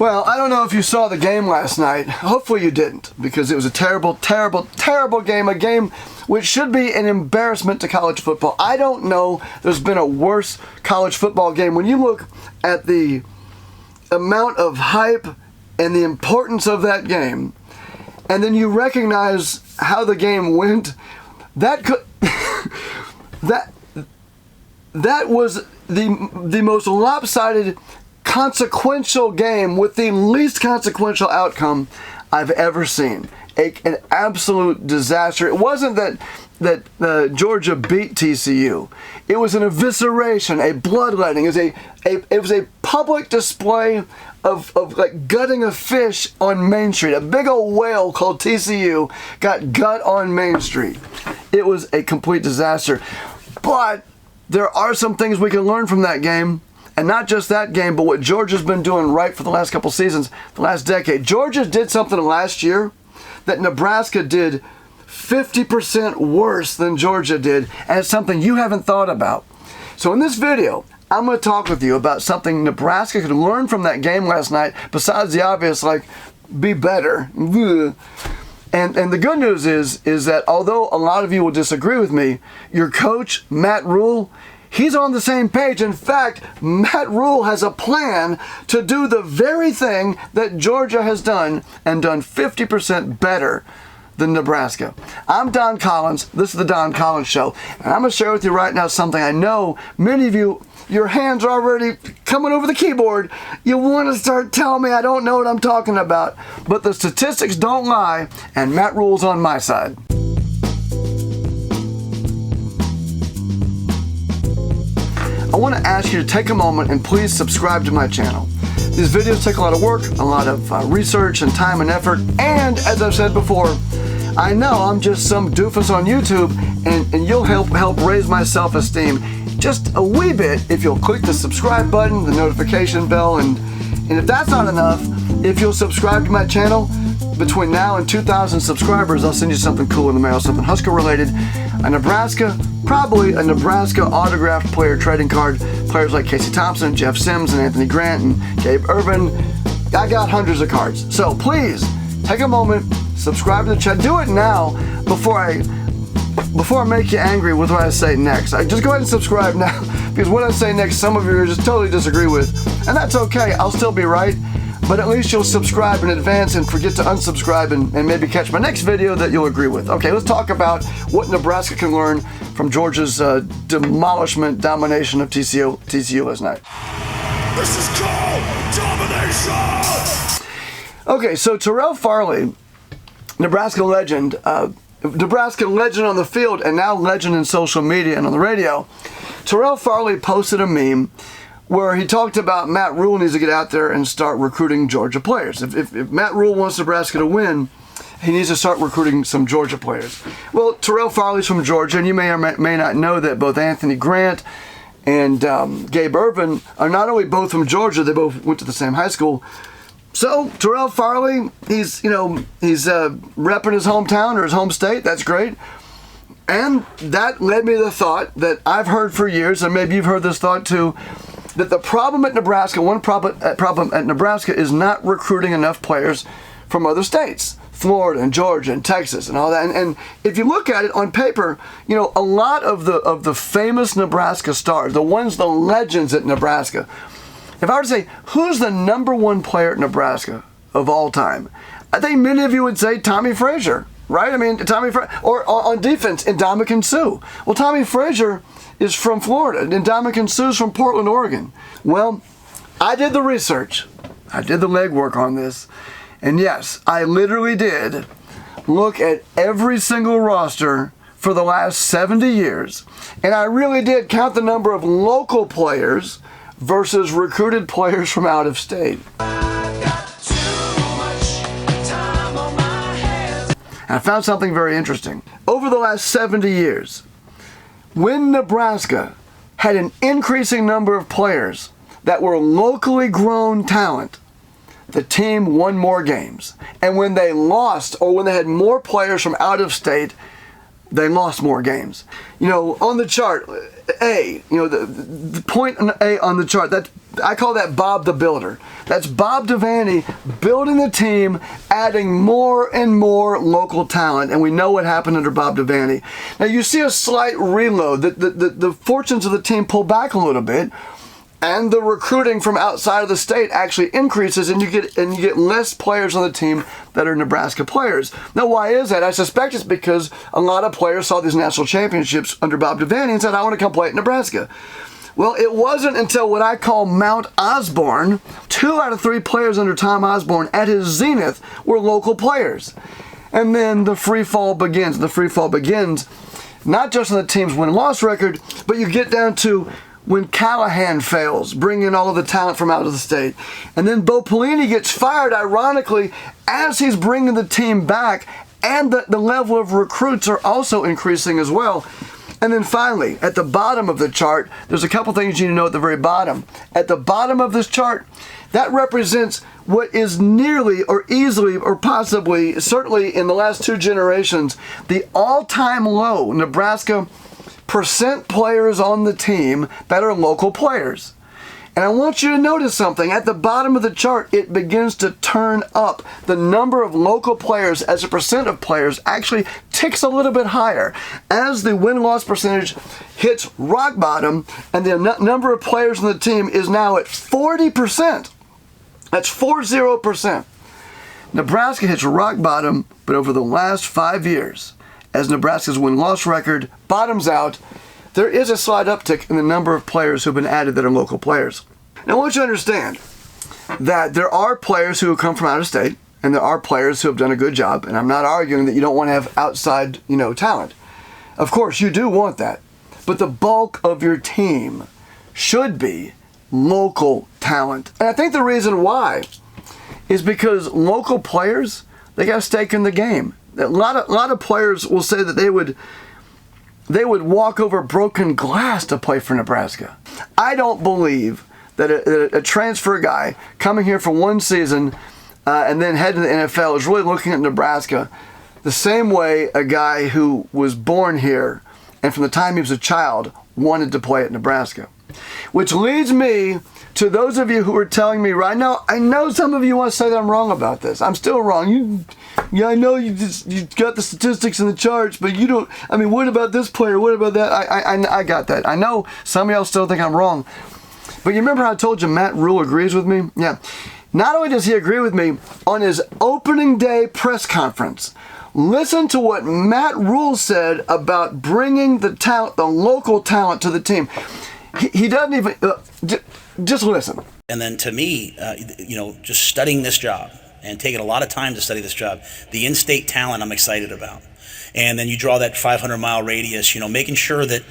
Well, I don't know if you saw the game last night. Hopefully you didn't, because it was a terrible, terrible, terrible game. A game which should be an embarrassment to college football. I don't know there's been a worse college football game. When you look at the amount of hype and the importance of that game, and then you recognize how the game went, that could that was the most lopsided, consequential game with the least consequential outcome I've ever seen. An absolute disaster. It wasn't that Georgia beat TCU. It was an evisceration, a bloodletting. It was a public display of like gutting a fish on Main Street. A big old whale called TCU got gut on Main Street. It was a complete disaster. But there are some things we can learn from that game. And not just that game, but what Georgia's been doing right for the last couple seasons, the last decade. Georgia did something last year that Nebraska did 50% worse than Georgia did, and it's something you haven't thought about. So in this video, I'm going to talk with you about something Nebraska could learn from that game last night, besides the obvious, like, be better. And the good news is that although a lot of you will disagree with me, your coach, Matt Rhule, he's on the same page. In fact, Matt Rhule has a plan to do the very thing that Georgia has done and done 50% better than Nebraska. I'm Don Collins. This is the Don Collins Show. And I'm going to share with you right now something I know many of you, your hands are already coming over the keyboard. You want to start telling me I don't know what I'm talking about. But the statistics don't lie, and Matt Rhule's on my side. I want to ask you to take a moment and please subscribe to my channel. These videos take a lot of work, a lot of research and time and effort, and as I've said before, I know I'm just some doofus on YouTube, and you'll help raise my self-esteem just a wee bit if you'll click the subscribe button, the notification bell, and if that's not enough, if you'll subscribe to my channel, between now and 2,000 subscribers, I'll send you something cool in the mail, something Husker related. Probably a Nebraska autographed player trading card. Players like Casey Thompson, Jeff Sims, and Anthony Grant, and Gabe Ervin. I got hundreds of cards. So please, take a moment, subscribe to the channel. Do it now before I make you angry with what I say next. Just go ahead and subscribe now, because what I say next, some of you are just totally disagree with. And that's okay, I'll still be right. But at least you'll subscribe in advance and forget to unsubscribe and maybe catch my next video that you'll agree with. Okay, let's talk about what Nebraska can learn from Georgia's domination of TCU last night. This is called domination! Okay, so Terrell Farley, Nebraska legend on the field and now legend in social media and on the radio. Terrell Farley posted a meme where he talked about Matt Rhule needs to get out there and start recruiting Georgia players. If Matt Rhule wants Nebraska to win, he needs to start recruiting some Georgia players. Well, Terrell Farley's from Georgia, and you may or may not know that both Anthony Grant and Gabe Ervin are not only both from Georgia, they both went to the same high school. So Terrell Farley, he's repping his hometown or his home state. That's great. And that led me to the thought that I've heard for years, and maybe you've heard this thought too, that the problem at Nebraska, one problem at Nebraska is not recruiting enough players from other states, Florida and Georgia and Texas and all that. And if you look at it on paper, a lot of the famous Nebraska stars, the legends at Nebraska, if I were to say, who's the number one player at Nebraska of all time? I think many of you would say Tommy Frazier, right? I mean, or on defense, Ndamukong Suh. Well, Tommy Frazier is from Florida, and Ndamukong Suh is from Portland, Oregon. Well, I did the research. I did the legwork on this. And yes, I literally did look at every single roster for the last 70 years. And I really did count the number of local players versus recruited players from out of state. And I found something very interesting. Over the last 70 years, when Nebraska had an increasing number of players that were locally grown talent, the team won more games. And when they lost, or when they had more players from out of state, they lost more games. On the chart, A, the point A on the chart, I call that Bob the Builder. That's Bob Devaney building the team, adding more and more local talent, and we know what happened under Bob Devaney. Now you see a slight reload. The fortunes of the team pull back a little bit, and the recruiting from outside of the state actually increases, and you get less players on the team that are Nebraska players. Now, why is that? I suspect it's because a lot of players saw these national championships under Bob Devaney and said, I want to come play at Nebraska. Well, it wasn't until what I call Mount Osborne, 2 out of 3 players under Tom Osborne at his zenith were local players. And then the free fall begins. The free fall begins not just on the team's win-loss record, but you get down to when Callahan fails, bringing all of the talent from out of the state. And then Bo Pelini gets fired, ironically, as he's bringing the team back, and the level of recruits are also increasing as well. And then finally, at the bottom of the chart, there's a couple things you need to know at the very bottom. At the bottom of this chart, that represents what is nearly or easily or possibly, certainly in the last 2 generations, the all-time low Nebraska percent players on the team that are local players. And I want you to notice something. At the bottom of the chart, it begins to turn up. The number of local players as a percent of players actually ticks a little bit higher as the win-loss percentage hits rock bottom, and the number of players on the team is now at 40%. That's 40%. Nebraska hits rock bottom, but over the last 5 years, as Nebraska's win-loss record bottoms out, there is a slight uptick in the number of players who have been added that are local players. Now I want you to understand that there are players who have come from out of state, and there are players who have done a good job, and I'm not arguing that you don't want to have outside, talent. Of course, you do want that. But the bulk of your team should be local talent. And I think the reason why is because local players, they got a stake in the game. A lot of players will say that they would walk over broken glass to play for Nebraska. I don't believe that a transfer guy coming here for one season and then heading to the NFL is really looking at Nebraska the same way a guy who was born here and from the time he was a child wanted to play at Nebraska. Which leads me to those of you who are telling me right now, I know some of you want to say that I'm wrong about this. I'm still wrong. I know you got the statistics and the charts, but you don't. I mean, what about this player? What about that? I got that. I know some of y'all still think I'm wrong. But you remember how I told you Matt Rhule agrees with me? Yeah. Not only does he agree with me on his opening day press conference, listen to what Matt Rhule said about bringing the talent, the local talent to the team. He doesn't even, just listen. And then to me, just studying this job and taking a lot of time to study this job, the in-state talent I'm excited about. And then you draw that 500-mile radius, making sure that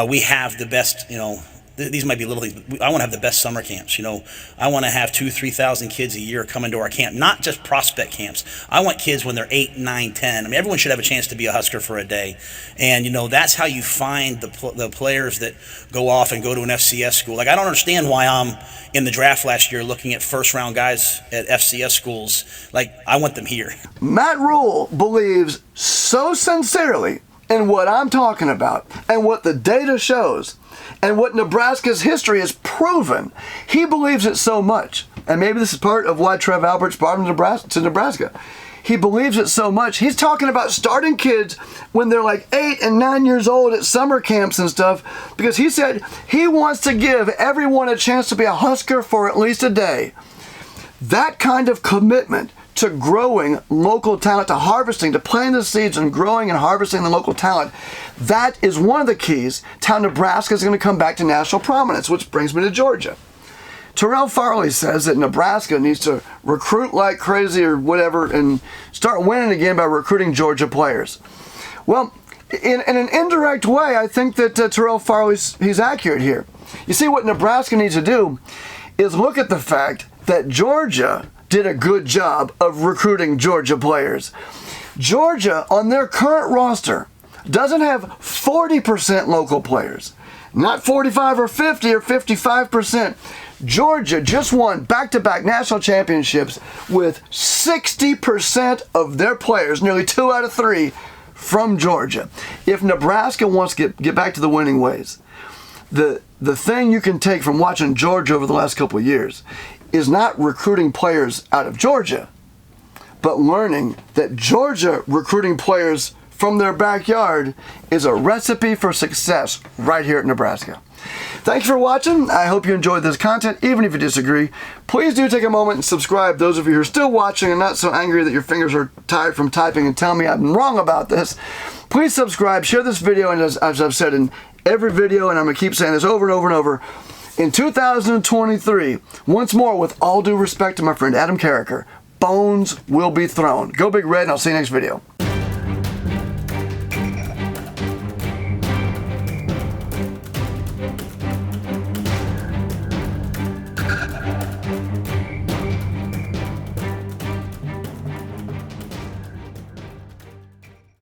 we have the best, these might be little things, but I want to have the best summer camps. I want to have 2,000-3,000 kids a year come into our camp, not just prospect camps. I want kids when they're 8, 9, 10. I mean, everyone should have a chance to be a Husker for a day. And, that's how you find the players that go off and go to an FCS school. Like, I don't understand why I'm in the draft last year looking at first-round guys at FCS schools. Like, I want them here. Matt Rhule believes so sincerely in what I'm talking about and what the data shows and what Nebraska's history has proven. He believes it so much. And maybe this is part of why Trev Alberts brought him to Nebraska. He believes it so much. He's talking about starting kids when they're like 8 and 9 years old at summer camps and stuff, because he said he wants to give everyone a chance to be a Husker for at least a day. That kind of commitment to growing local talent, to harvesting, to planting the seeds and growing and harvesting the local talent, that is one of the keys to how Nebraska is going to come back to national prominence, which brings me to Georgia. Terrell Farley says that Nebraska needs to recruit like crazy or whatever and start winning again by recruiting Georgia players. Well, in an indirect way, I think that Terrell Farley's he's accurate here. You see, what Nebraska needs to do is look at the fact that Georgia did a good job of recruiting Georgia players. Georgia, on their current roster, doesn't have 40% local players. Not 45 or 50 or 55%. Georgia just won back-to-back national championships with 60% of their players, nearly 2 out of 3, from Georgia. If Nebraska wants to get back to the winning ways, the thing you can take from watching Georgia over the last couple of years is not recruiting players out of Georgia, but learning that Georgia recruiting players from their backyard is a recipe for success right here at Nebraska. Thanks for watching. I hope you enjoyed this content. Even if you disagree, please do take a moment and subscribe. Those of you who are still watching and not so angry that your fingers are tired from typing and tell me I'm wrong about this, please subscribe, share this video, and as I've said in every video, and I'm going to keep saying this over and over and over, in 2023, once more, with all due respect to my friend Adam Carricker, bones will be thrown. Go Big Red, and I'll see you next video.